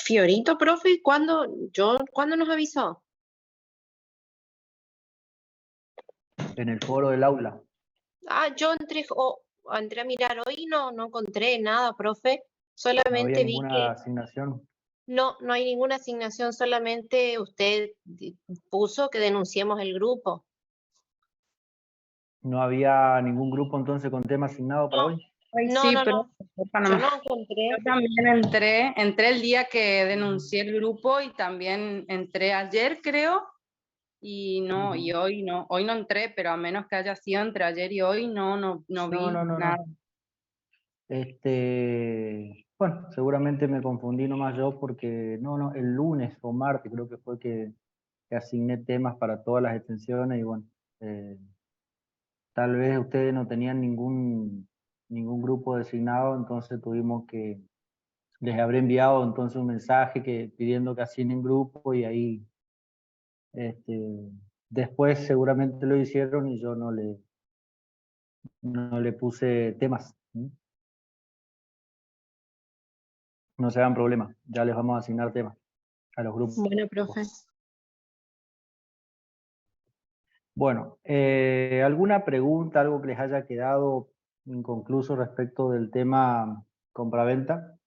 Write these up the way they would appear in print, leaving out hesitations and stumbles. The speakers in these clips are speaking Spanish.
Fiorito, profe, ¿cuándo nos avisó? En el foro del aula. Yo entré a mirar hoy, no encontré nada, profe. No había Solamente vi ninguna que asignación. no hay ninguna asignación, solamente usted puso que denunciemos el grupo. No había ningún grupo entonces con tema asignado para hoy. Ay, No, sí, no, pero no, yo no encontré. yo también entré el día que denuncié el grupo y también entré ayer, creo, y no, y hoy no entré, pero a menos que haya sido entre ayer y hoy, no vi nada. Bueno, seguramente me confundí nomás yo porque el lunes o martes creo que fue que asigné temas para todas las extensiones y bueno, tal vez ustedes no tenían ningún grupo designado, entonces les habré enviado entonces un mensaje pidiendo que asignen grupo y ahí después seguramente lo hicieron y yo no le puse temas. No se hagan problema, ya les vamos a asignar temas a los grupos. Bueno, profe. Bueno, ¿alguna pregunta, algo que les haya quedado inconcluso respecto del tema compraventa?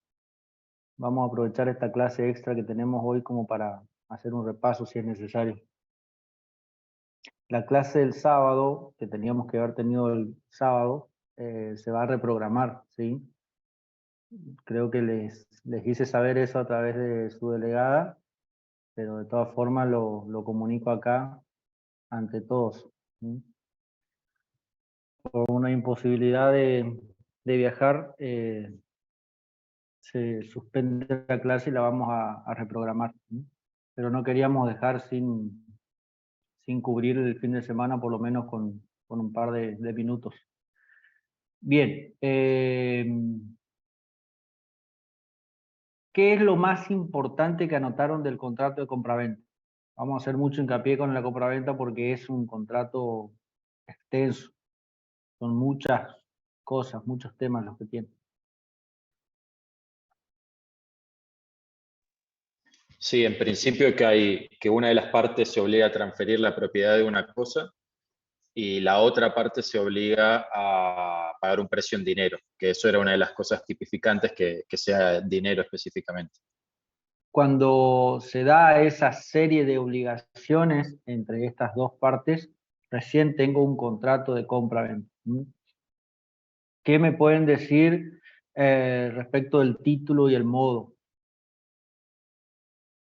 Vamos a aprovechar esta clase extra que tenemos hoy como para hacer un repaso si es necesario. La clase del sábado, que teníamos que haber tenido el sábado, se va a reprogramar, ¿sí? Creo que les hice saber eso a través de su delegada, pero de todas formas lo comunico acá ante todos. ¿Sí? Por una imposibilidad de viajar, se suspende la clase y la vamos a reprogramar. ¿Sí? Pero no queríamos dejar sin cubrir el fin de semana, por lo menos con un par de minutos. Bien. ¿Qué es lo más importante que anotaron del contrato de compraventa? Vamos a hacer mucho hincapié con la compraventa porque es un contrato extenso. Son muchas cosas, muchos temas los que tiene. Sí, en principio que una de las partes se obliga a transferir la propiedad de una cosa y la otra parte se obliga a pagar un precio en dinero, que eso era una de las cosas tipificantes, que sea dinero específicamente. Cuando se da esa serie de obligaciones entre estas dos partes, recién tengo un contrato de compra-venta. ¿Qué me pueden decir respecto del título y el modo?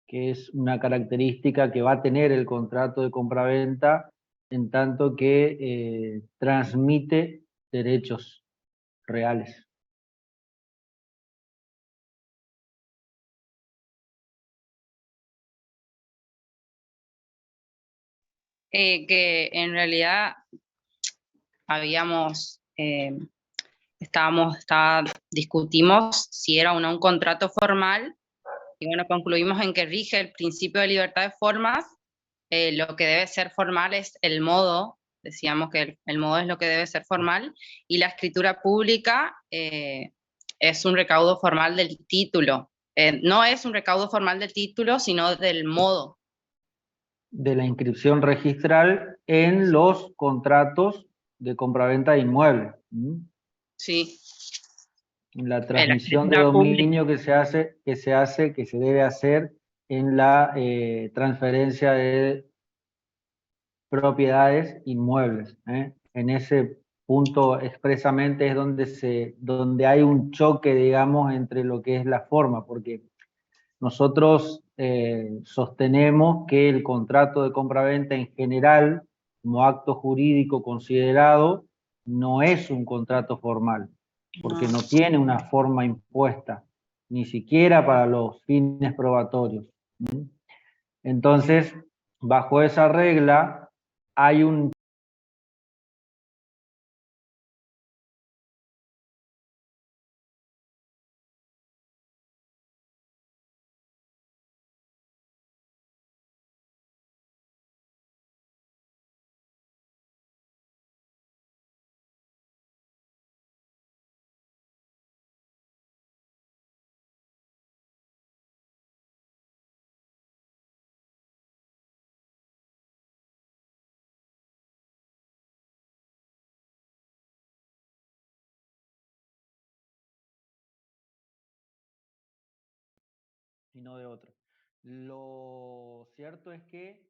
Que es una característica que va a tener el contrato de compraventa en tanto que transmite derechos reales. Que en realidad discutimos si era o no un contrato formal, y bueno, concluimos en que rige el principio de libertad de formas. Lo que debe ser formal es el modo, decíamos que el modo es lo que debe ser formal, y la escritura pública es un recaudo formal del título. No es un recaudo formal del título, sino del modo. De la inscripción registral en los contratos de compraventa de inmuebles. Sí. La transmisión de dominio que se debe hacer en la transferencia de propiedades inmuebles. En ese punto expresamente es donde hay un choque, digamos, entre lo que es la forma, porque nosotros sostenemos que el contrato de compraventa en general, como acto jurídico considerado, no es un contrato formal, porque no tiene una forma impuesta, ni siquiera para los fines probatorios. Entonces, bajo esa regla, hay un y no de otra. Lo cierto es que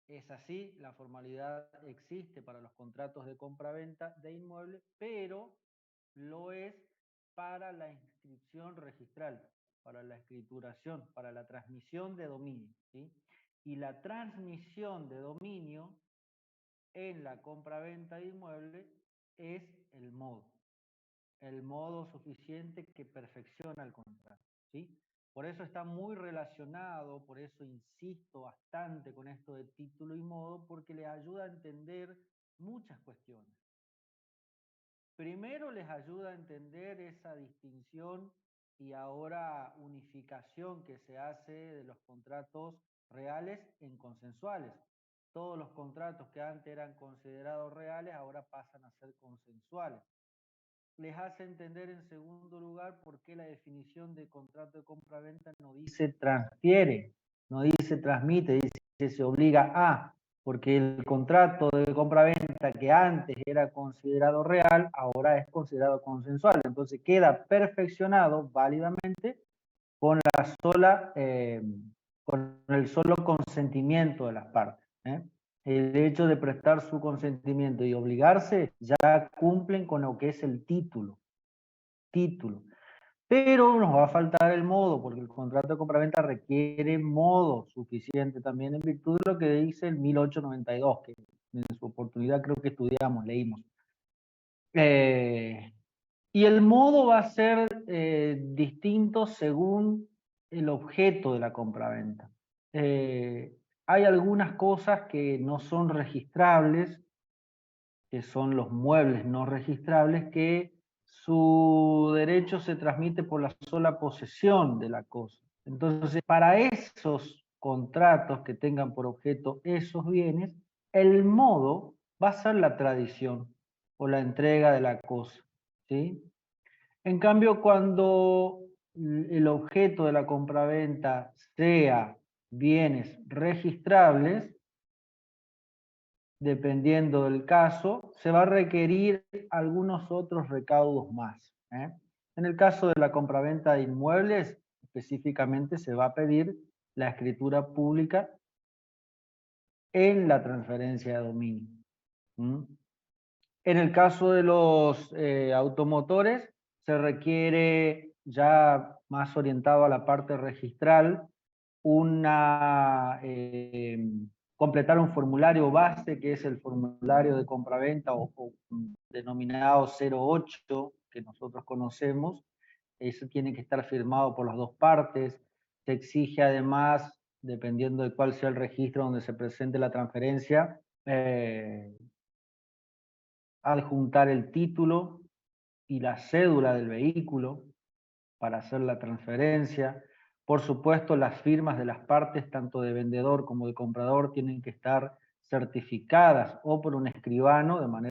es así, la formalidad existe para los contratos de compra-venta de inmuebles, pero lo es para la inscripción registral, para la escrituración, para la transmisión de dominio, ¿sí? Y la transmisión de dominio en la compra-venta de inmuebles es el modo suficiente que perfecciona el contrato, ¿sí? Por eso está muy relacionado, por eso insisto bastante con esto de título y modo, porque le ayuda a entender muchas cuestiones. Primero les ayuda a entender esa distinción y ahora unificación que se hace de los contratos reales en consensuales. Todos los contratos que antes eran considerados reales ahora pasan a ser consensuales. Les hace entender en segundo lugar por qué la definición de contrato de compra-venta no dice transfiere, no dice transmite, dice se obliga a, porque el contrato de compra-venta que antes era considerado real, ahora es considerado consensual. Entonces queda perfeccionado válidamente con el solo consentimiento de las partes, ¿eh? El hecho de prestar su consentimiento y obligarse ya cumplen con lo que es el título. Pero nos va a faltar el modo, porque el contrato de compraventa requiere modo suficiente también en virtud de lo que dice el 1892, que en su oportunidad creo que estudiamos, leímos. Y el modo va a ser distinto según el objeto de la compraventa. Hay algunas cosas que no son registrables, que son los muebles no registrables, que su derecho se transmite por la sola posesión de la cosa. Entonces, para esos contratos que tengan por objeto esos bienes, el modo va a ser la tradición o la entrega de la cosa, ¿sí? En cambio, cuando el objeto de la compraventa sea bienes registrables, dependiendo del caso, se va a requerir algunos otros recaudos más, ¿eh? En el caso de la compraventa de inmuebles, específicamente se va a pedir la escritura pública en la transferencia de dominio. En el caso de los automotores, se requiere, ya más orientado a la parte registral, completar un formulario base, que es el formulario de compraventa o denominado 08, que nosotros conocemos. Eso tiene que estar firmado por las dos partes. Se exige además, dependiendo de cuál sea el registro donde se presente la transferencia, adjuntar el título y la cédula del vehículo para hacer la transferencia. Por supuesto, las firmas de las partes, tanto de vendedor como de comprador, tienen que estar certificadas o por un escribano, de manera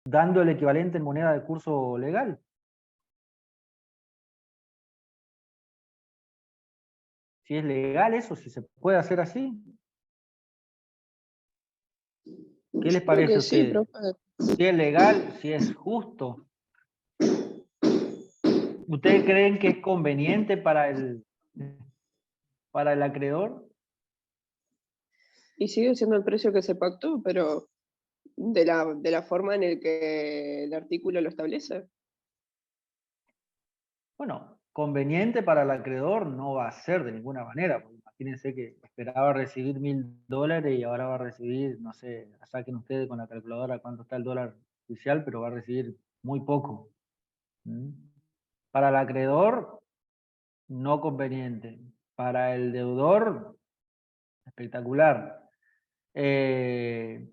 dando el equivalente en moneda de curso legal. Si es legal eso, si se puede hacer así. ¿Qué les Yo creo parece a que sí, ustedes? profe. Si es legal, si es justo. ¿Ustedes creen que es conveniente para el acreedor? Y sigue siendo el precio que se pactó, pero de la forma en el que el artículo lo establece. Bueno, conveniente para el acreedor no va a ser de ninguna manera, porque imagínense que esperaba recibir $1000 y ahora va a recibir, no sé, saquen ustedes con la calculadora cuánto está el dólar oficial, pero va a recibir muy poco. ¿Mm? Para el acreedor, no conveniente. Para el deudor, espectacular. El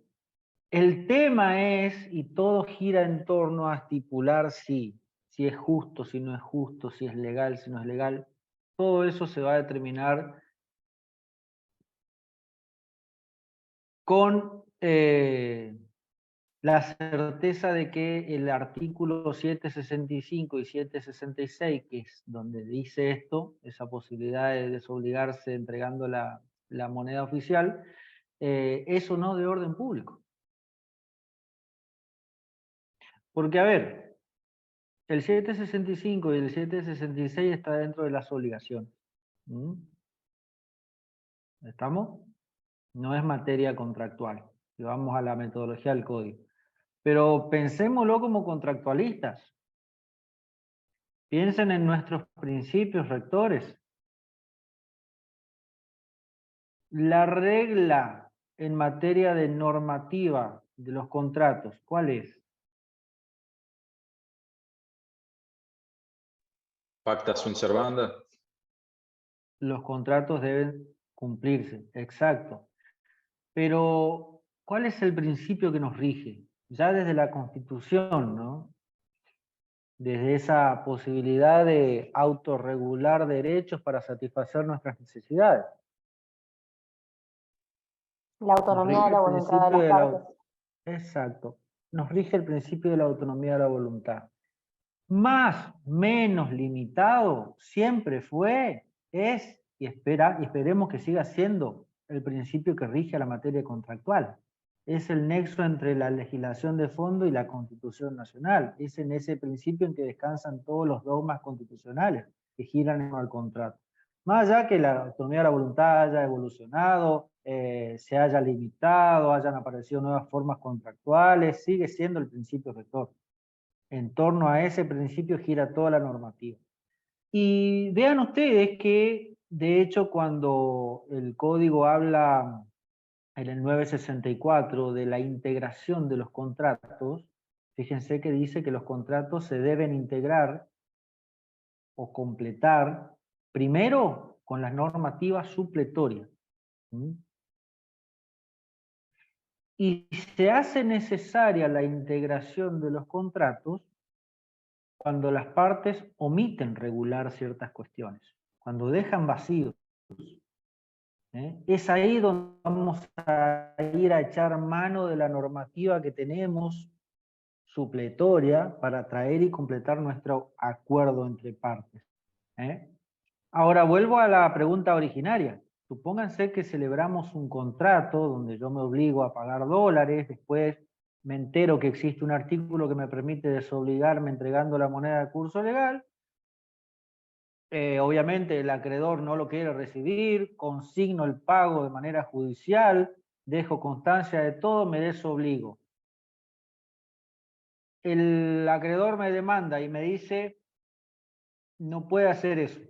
tema es, y todo gira en torno a estipular si es justo, si no es justo, si es legal, si no es legal. Todo eso se va a determinar con la certeza de que el artículo 765 y 766, que es donde dice esto, esa posibilidad de desobligarse entregando la moneda oficial, eso no de orden público. Porque, a ver, el 765 y el 766 está dentro de las obligaciones. ¿Mm? ¿Estamos? No es materia contractual. Si vamos a la metodología del código. Pero pensémoslo como contractualistas. Piensen en nuestros principios rectores. La regla en materia de normativa de los contratos, ¿cuál es? Pacta sunt servanda. Los contratos deben cumplirse, exacto. Pero, ¿cuál es el principio que nos rige? Ya desde la Constitución, ¿no? Desde esa posibilidad de autorregular derechos para satisfacer nuestras necesidades. La autonomía de la voluntad de las partes. Exacto. Nos rige el principio de la autonomía de la voluntad. Más, menos limitado, siempre fue, es, y esperemos que siga siendo el principio que rige a la materia contractual. Es el nexo entre la legislación de fondo y la Constitución Nacional. Es en ese principio en que descansan todos los dogmas constitucionales que giran en el contrato. Más allá que la autonomía de la voluntad haya evolucionado, se haya limitado, hayan aparecido nuevas formas contractuales, sigue siendo el principio rector. En torno a ese principio gira toda la normativa. Y vean ustedes que, de hecho, cuando el código habla en el 964 de la integración de los contratos, fíjense que dice que los contratos se deben integrar o completar primero con las normativas supletorias. ¿Mm? Y se hace necesaria la integración de los contratos cuando las partes omiten regular ciertas cuestiones, cuando dejan vacíos. Es ahí donde vamos a ir a echar mano de la normativa que tenemos supletoria para traer y completar nuestro acuerdo entre partes. Ahora vuelvo a la pregunta originaria. Supónganse que celebramos un contrato donde yo me obligo a pagar dólares, después me entero que existe un artículo que me permite desobligarme entregando la moneda de curso legal. Obviamente el acreedor no lo quiere recibir, consigno el pago de manera judicial, dejo constancia de todo, me desobligo. El acreedor me demanda y me dice, no puede hacer eso,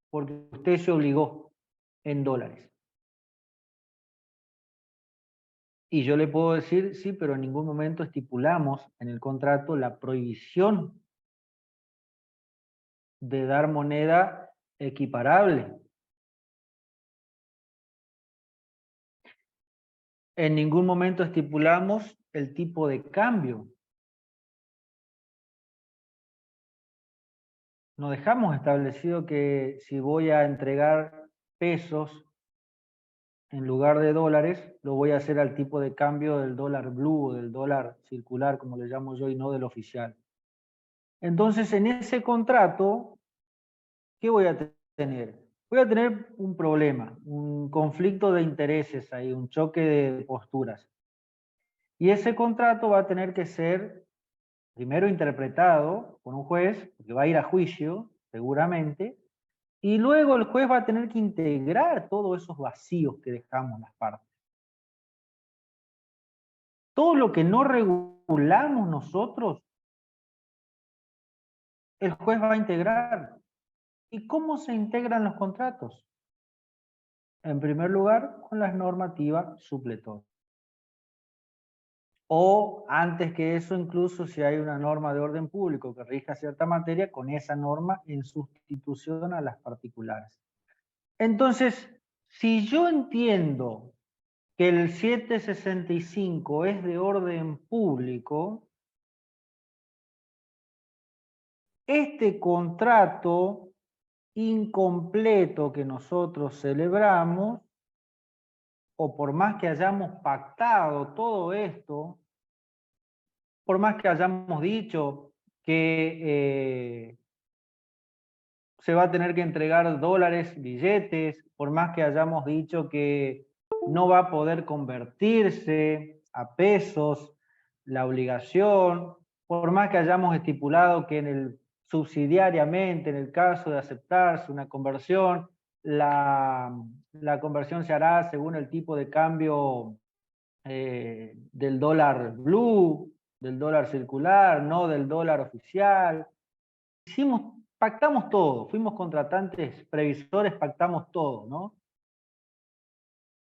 porque usted se obligó en dólares. Y yo le puedo decir, sí, pero en ningún momento estipulamos en el contrato la prohibición de dar moneda equiparable. En ningún momento estipulamos el tipo de cambio. No dejamos establecido que si voy a entregar pesos en lugar de dólares, lo voy a hacer al tipo de cambio del dólar blue o del dólar circular, como le llamo yo, y no del oficial. Entonces, en ese contrato, ¿qué voy a tener? Voy a tener un problema, un conflicto de intereses ahí, un choque de posturas. Y ese contrato va a tener que ser primero interpretado por un juez, que va a ir a juicio, seguramente, y luego el juez va a tener que integrar todos esos vacíos que dejamos las partes. Todo lo que no regulamos nosotros, el juez va a integrar. ¿Y cómo se integran los contratos? En primer lugar, con las normativas supletorias. O antes que eso, incluso si hay una norma de orden público que rija cierta materia, con esa norma en sustitución a las particulares. Entonces, si yo entiendo que el 765 es de orden público, este contrato incompleto que nosotros celebramos, o por más que hayamos pactado todo esto, por más que hayamos dicho que se va a tener que entregar dólares, billetes, por más que hayamos dicho que no va a poder convertirse a pesos la obligación, por más que hayamos estipulado que subsidiariamente, en el caso de aceptarse una conversión, la conversión se hará según el tipo de cambio del dólar blue, del dólar circular, no del dólar oficial. Pactamos todo, fuimos contratantes, previsores, pactamos todo, ¿no?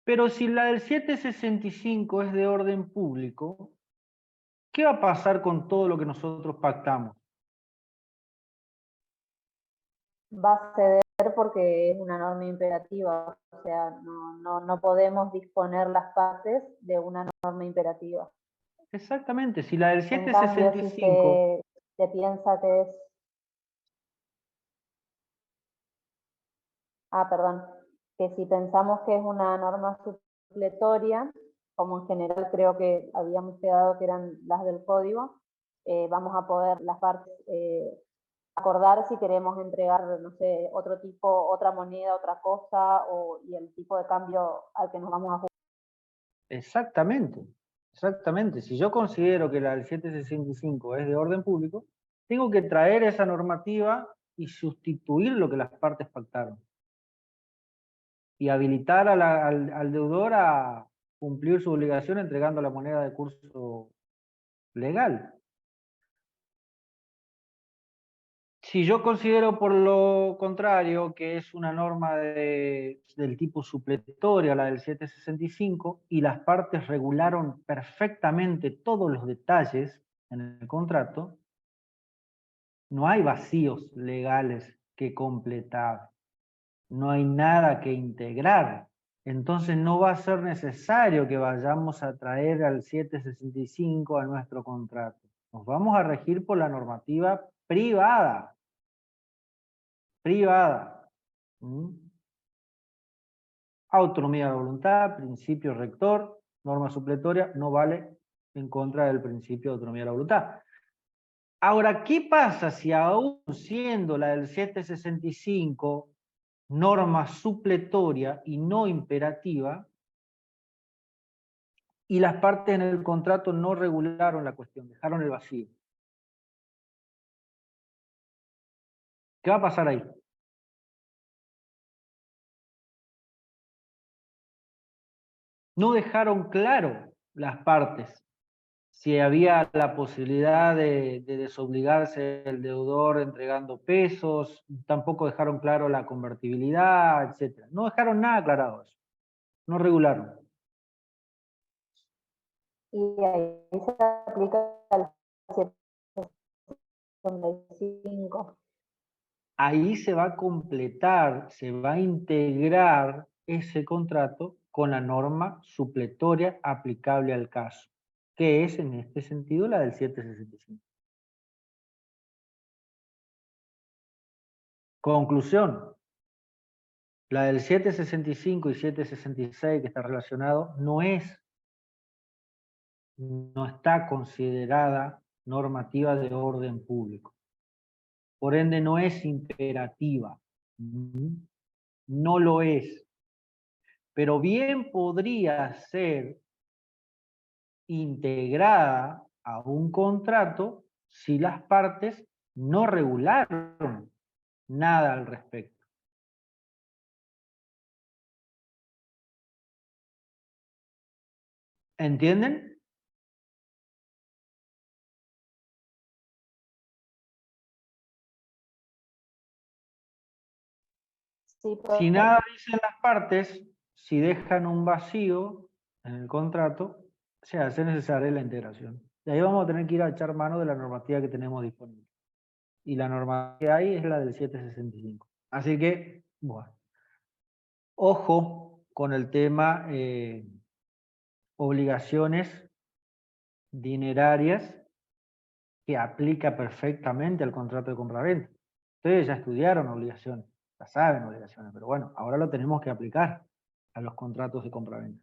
Pero si la del 765 es de orden público, ¿qué va a pasar con todo lo que nosotros pactamos? Va a ceder porque es una norma imperativa, o sea, no podemos disponer las partes de una norma imperativa. Exactamente, si la del En cambio, 765... si se piensa que es... perdón, que si pensamos que es una norma supletoria, como en general creo que habíamos quedado que eran las del código, vamos a poder las partes acordar si queremos entregar, no sé, otro tipo, otra moneda, otra cosa, y el tipo de cambio al que nos vamos a jugar. Exactamente, exactamente. Si yo considero que la del 765 es de orden público, tengo que traer esa normativa y sustituir lo que las partes pactaron. Y habilitar al deudor a cumplir su obligación entregando la moneda de curso legal. Si yo considero por lo contrario que es una norma del tipo supletoria, la del 765, y las partes regularon perfectamente todos los detalles en el contrato, no hay vacíos legales que completar, no hay nada que integrar. Entonces no va a ser necesario que vayamos a traer al 765 a nuestro contrato. Nos vamos a regir por la normativa privada. Autonomía de la voluntad, principio rector, norma supletoria, no vale en contra del principio de autonomía de la voluntad. Ahora, ¿qué pasa si aún siendo la del 765 norma supletoria y no imperativa, y las partes en el contrato no regularon la cuestión, dejaron el vacío? ¿Qué va a pasar ahí? No dejaron claro las partes si había la posibilidad de desobligarse el deudor entregando pesos, tampoco dejaron claro la convertibilidad, etc. No dejaron nada aclarado eso, no regularon. Y ahí se aplica el 765. Ahí se va a completar, se va a integrar ese contrato con la norma supletoria aplicable al caso, que es en este sentido la del 765. Conclusión. La del 765 y 766 que está relacionado no está considerada normativa de orden público. Por ende no es imperativa. No lo es. Pero bien podría ser integrada a un contrato si las partes no regularon nada al respecto. ¿Entienden? Sí, Si profe. nada dicen las partes, si dejan un vacío en el contrato, se hace necesaria la integración. Y ahí vamos a tener que ir a echar mano de la normativa que tenemos disponible. Y la normativa que hay es la del 765. Así que, bueno, ojo con el tema obligaciones dinerarias que aplica perfectamente al contrato de compraventa. Ustedes ya estudiaron obligaciones, ya saben obligaciones, pero bueno, ahora lo tenemos que aplicar a los contratos de compraventa,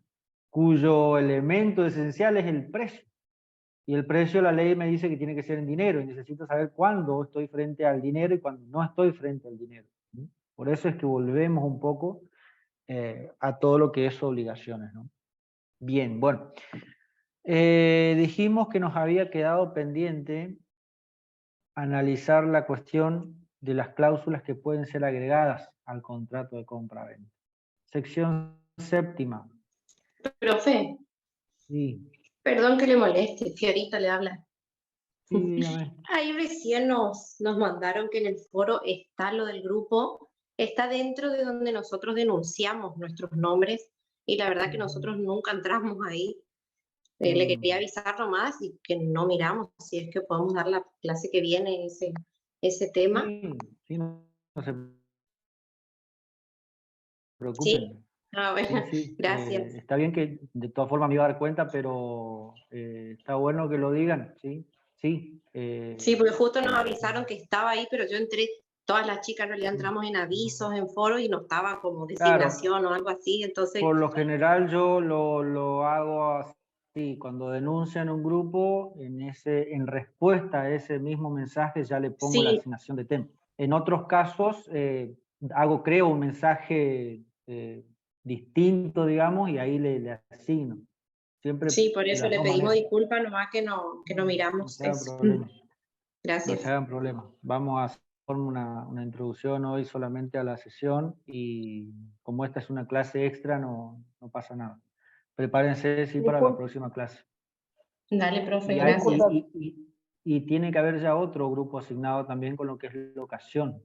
cuyo elemento esencial es el precio. Y el precio, la ley me dice que tiene que ser en dinero, y necesito saber cuándo estoy frente al dinero y cuándo no estoy frente al dinero. Por eso es que volvemos un poco a todo lo que es obligaciones, ¿no? Bien, bueno. Dijimos que nos había quedado pendiente analizar la cuestión de las cláusulas que pueden ser agregadas al contrato de compra-venta. Sección séptima. Profe, Sí, perdón que le moleste, Fiorita le habla. sí, dígame. Ahí recién nos mandaron que en el foro está lo del grupo, está dentro de donde nosotros denunciamos nuestros nombres y la verdad que nosotros nunca entramos ahí. Le quería avisar nomás y que no miramos si es que podemos dar la clase que viene ese tema. Sí, no se preocupen. Sí, bueno, Sí, gracias. está bien que de todas formas me iba a dar cuenta, pero está bueno que lo digan, ¿sí? Sí. Sí, porque justo nos avisaron que estaba ahí, pero yo entré, todas las chicas en realidad entramos en avisos, en foros y no estaba como designación o algo así, entonces... Por lo general yo lo hago así, cuando denuncian un grupo, en respuesta a ese mismo mensaje ya le pongo la Sí, asignación de tema. En otros casos creo un mensaje distinto, digamos, y ahí le asigno. Siempre sí, por de eso las le dos pedimos maneras. disculpas nomás que no No miramos se hagan eso. problemas. No Gracias. se hagan problemas. Vamos a hacer una introducción hoy solamente a la sesión y como esta es una clase extra no pasa nada. Prepárense sí para la próxima clase. Dale, profe, Y, gracias. y tiene que haber ya otro grupo asignado también con lo que es locación.